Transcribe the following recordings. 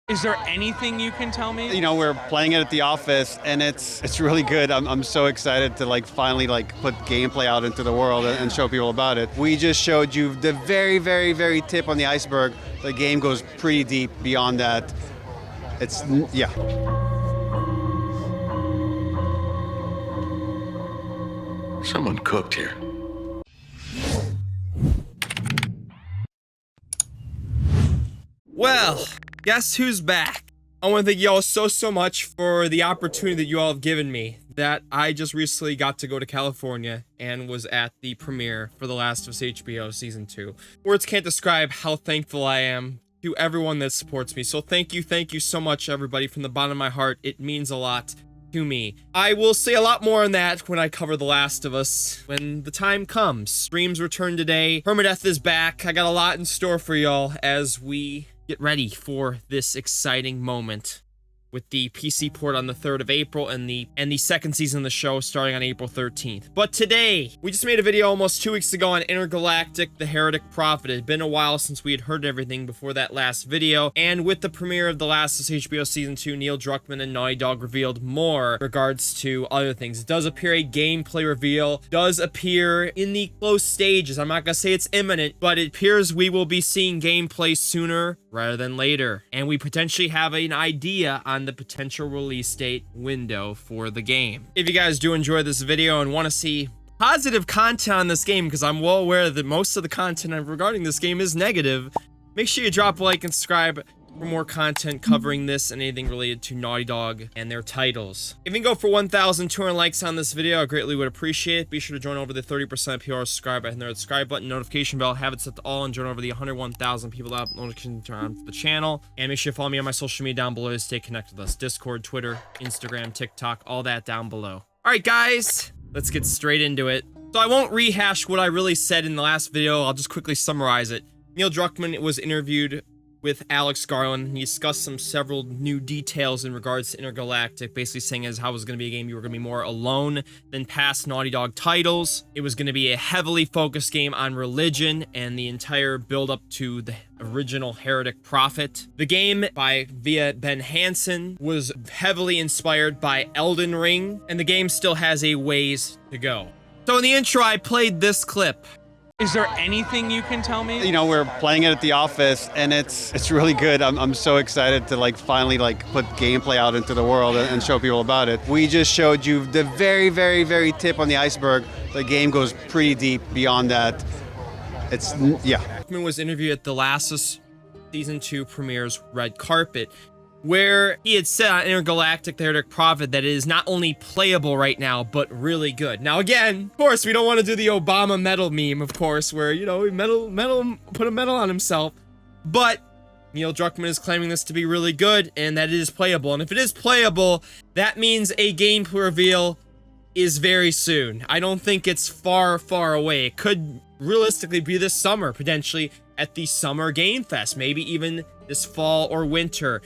Is there anything you can tell me? You know, we're playing it at the office, and it's really good. I'm so excited to finally put gameplay out into the world and show people about it. We just showed you the very, very, very tip on the iceberg. The game goes pretty deep beyond that. Yeah. Someone cooked here. Well, guess who's back? I want to thank y'all so much for the opportunity that you all have given me. That I just recently got to go to California and was at the premiere for The Last of Us HBO Season 2. Words can't describe how thankful I am to everyone that supports me. So thank you so much, everybody, from the bottom of my heart. It means a lot to me. I will say a lot more on that when I cover The Last of Us when the time comes. Streams return today. Permadeath is back. I got a lot in store for y'all as we get ready for this exciting moment with the PC port on the 3rd of April and the second season of the show starting on April 13th. But today, we just made a video almost 2 weeks ago on Intergalactic, the Heretic Prophet. It had been a while since we had heard everything before that last video, and with the premiere of The Last of Us HBO Season 2, Neil Druckmann and Naughty Dog revealed more in regards to other things. It does appear a gameplay reveal, does appear in the close stages. I'm not gonna say it's imminent, but it appears we will be seeing gameplay sooner rather than later, and we potentially have an idea on the potential release date window for the game. If you guys do enjoy this video and want to see positive content on this game, because I'm well aware that most of the content regarding this game is negative, make sure you drop a like and subscribe for more content covering this and anything related to Naughty Dog and their titles. If you can go for 1,200 likes on this video, I greatly would appreciate it. Be sure to join over the 30% PR subscribe by hitting the subscribe button, notification bell, have it set to all, and join over the 101,000 people that have notifications turned on for the channel. And make sure you follow me on my social media down below to stay connected with us. Discord, Twitter, Instagram, TikTok, all that down below. Alright guys, let's get straight into it. So I won't rehash what I really said in the last video, I'll just quickly summarize it. Neil Druckmann was interviewed with Alex Garland. He discussed several new details in regards to Intergalactic, basically saying as how it was going to be a game you were going to be more alone than past Naughty Dog titles. It was going to be a heavily focused game on religion and the entire build up to the original Heretic Prophet. The game via Ben Hansen was heavily inspired by Elden Ring, and the game still has a ways to go. So in the intro, I played this clip. Is there anything you can tell me? You know, we're playing it at the office, and it's really good. I'm so excited to finally put gameplay out into the world and show people about it. We just showed you the very, very, very tip on the iceberg. The game goes pretty deep beyond that. Yeah. Druckmann was interviewed at The Last of Us Season 2 premiere's red carpet, where he had said on Intergalactic, the Heretic Prophet, that it is not only playable right now, but really good. Now again, of course, we don't want to do the Obama medal meme, of course, where, you know, put a medal on himself. But Neil Druckmann is claiming this to be really good, and that it is playable. And if it is playable, that means a gameplay reveal is very soon. I don't think it's far away. It could realistically be this summer, potentially at the Summer Game Fest, maybe even this fall or winter.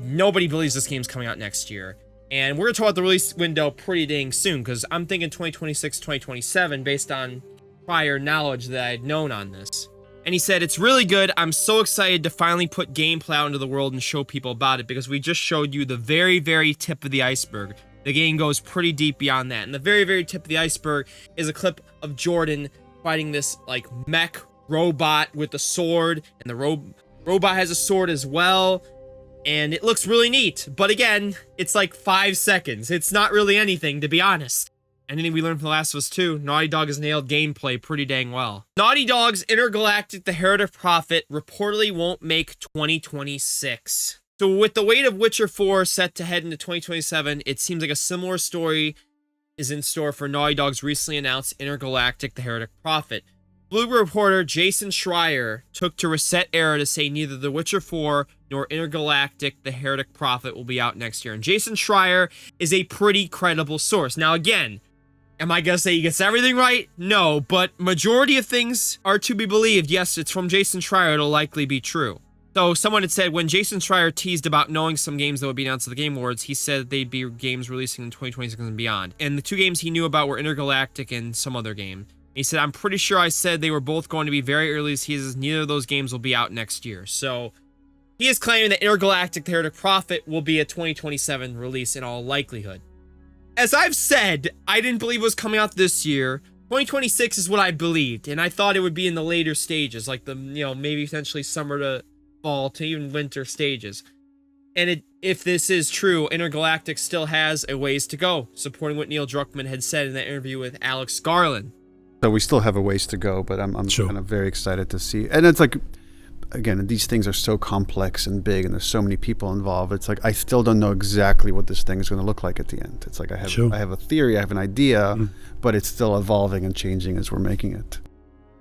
Nobody believes this game's coming out next year. And we're going to talk about the release window pretty dang soon, because I'm thinking 2026, 2027, based on prior knowledge that I'd known on this. And he said, it's really good. I'm so excited to finally put gameplay out into the world and show people about it, because we just showed you the very, very tip of the iceberg. The game goes pretty deep beyond that. And the very, very tip of the iceberg is a clip of Jordan fighting this, mech robot with a sword, and the robot has a sword as well. And it looks really neat, but again, it's 5 seconds. It's not really anything, to be honest. Anything we learned from The Last of Us 2, Naughty Dog has nailed gameplay pretty dang well. Naughty Dog's Intergalactic, the Heretic Prophet reportedly won't make 2026. So with the weight of Witcher 4 set to head into 2027, it seems like a similar story is in store for Naughty Dog's recently announced Intergalactic, the Heretic Prophet. Bloomberg reporter Jason Schreier took to Reset Era to say neither The Witcher 4 nor Intergalactic, the Heretic Prophet will be out next year. And Jason Schreier is a pretty credible source. Now again, am I gonna say he gets everything right? No, but majority of things are to be believed. Yes, it's from Jason Schreier, it'll likely be true. So someone had said when Jason Schreier teased about knowing some games that would be announced at the Game Awards, he said they'd be games releasing in 2026 and beyond. And the two games he knew about were Intergalactic and some other game. He said, I'm pretty sure I said they were both going to be very early seasons. Neither of those games will be out next year. So he is claiming that Intergalactic: The Heretic Prophet will be a 2027 release in all likelihood. As I've said, I didn't believe it was coming out this year. 2026 is what I believed, and I thought it would be in the later stages, like the, maybe potentially summer to fall to even winter stages. And if this is true, Intergalactic still has a ways to go, supporting what Neil Druckmann had said in that interview with Alex Garland. So we still have a ways to go, but I'm kind of very excited to see. And it's like, again, these things are so complex and big, and there's so many people involved. It's like I still don't know exactly what this thing is going to look like at the end. It's like I have a theory, I have an idea, but it's still evolving and changing as we're making it.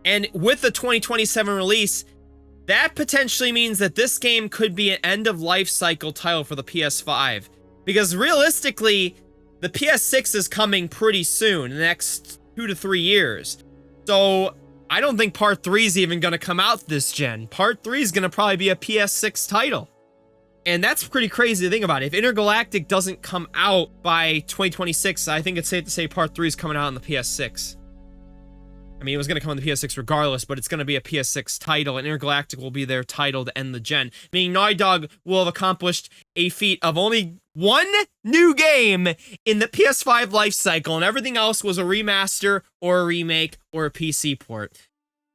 And with the 2027 release, that potentially means that this game could be an end-of-life cycle title for the PS5. Because realistically, the PS6 is coming pretty soon, in the next 2 to 3 years. So I don't think Part 3 is even going to come out this gen. Part 3 is going to probably be a PS6 title. And that's pretty crazy to think about. If Intergalactic doesn't come out by 2026, I think it's safe to say Part 3 is coming out on the PS6. I mean, it was going to come on the PS6 regardless, but it's going to be a PS6 title, and Intergalactic will be their title to end the gen. Meaning Naughty Dog will have accomplished a feat of only one new game in the PS5 life cycle, and everything else was a remaster or a remake or a PC port.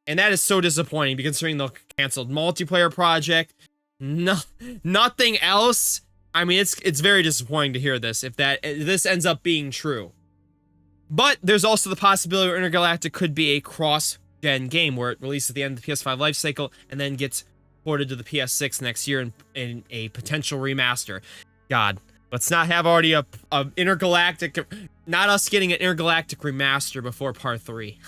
And that is so disappointing, considering the canceled multiplayer project. Nothing else. I mean, it's very disappointing to hear this, if this ends up being true. But there's also the possibility where Intergalactic could be a cross-gen game, where it releases at the end of the PS5 life cycle and then gets ported to the PS6 next year in a potential remaster. God, let's not have already a Intergalactic, not us getting an Intergalactic remaster before Part 3.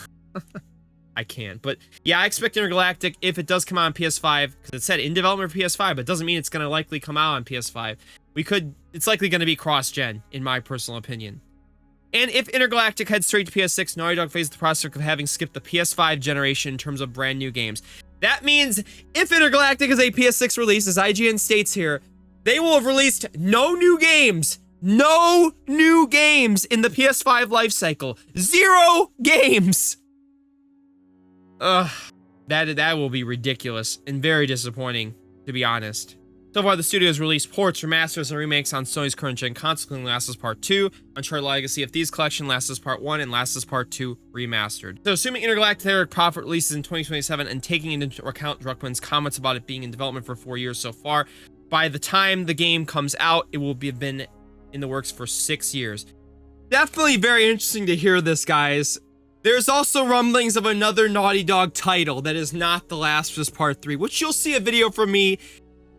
I can't. But yeah, I expect Intergalactic, if it does come out on PS5, because it said in development for PS5, but it doesn't mean it's going to likely come out on PS5. It's likely going to be cross-gen, in my personal opinion. And if Intergalactic heads straight to PS6, Naughty Dog faces the prospect of having skipped the PS5 generation in terms of brand new games. That means if Intergalactic is a PS6 release, as IGN states here, they will have released no new games. No new games in the PS5 lifecycle. 0 games. Ugh. That will be ridiculous and very disappointing, to be honest. So far, the studio has released ports, remasters, and remakes on Sony's current-gen console, including Last of Us Part 2, Uncharted Legacy of Thieves Collection, Last of Us Part 1, and Last of Us Part 2 Remastered. So assuming Intergalactic: The Heretic Prophet releases in 2027 and taking into account Druckmann's comments about it being in development for 4 years so far, by the time the game comes out, it will have been in the works for 6 years. Definitely very interesting to hear this, guys. There's also rumblings of another Naughty Dog title that is not The Last of Us Part 3, which you'll see a video from me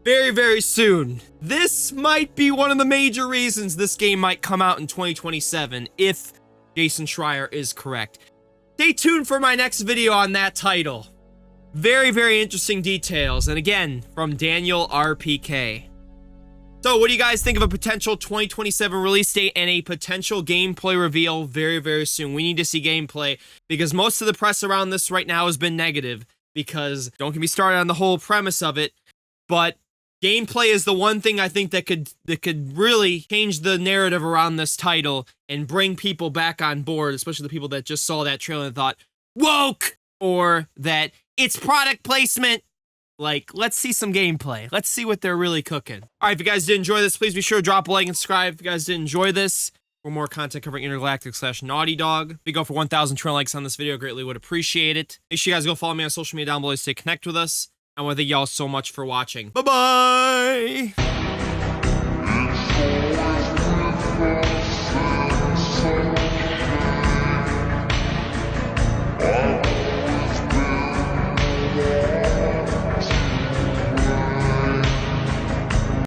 very, very soon. This might be one of the major reasons this game might come out in 2027, if Jason Schreier is correct. Stay tuned for my next video on that title. Very, very interesting details. And again, from Daniel RPK. So what do you guys think of a potential 2027 release date and a potential gameplay reveal very, very soon? We need to see gameplay, because most of the press around this right now has been negative, because don't get me started on the whole premise of it, but gameplay is the one thing I think that could really change the narrative around this title and bring people back on board, especially the people that just saw that trailer and thought, woke, or that it's product placement. Like, let's see some gameplay. Let's see what they're really cooking. All right, if you guys did enjoy this, please be sure to drop a like and subscribe if you guys did enjoy this. For more content covering Intergalactic/Naughty Dog. If we go for 1,000 trillion likes on this video, greatly would appreciate it. Make sure you guys go follow me on social media down below to stay connected with us. I want to thank y'all so much for watching. Bye-bye!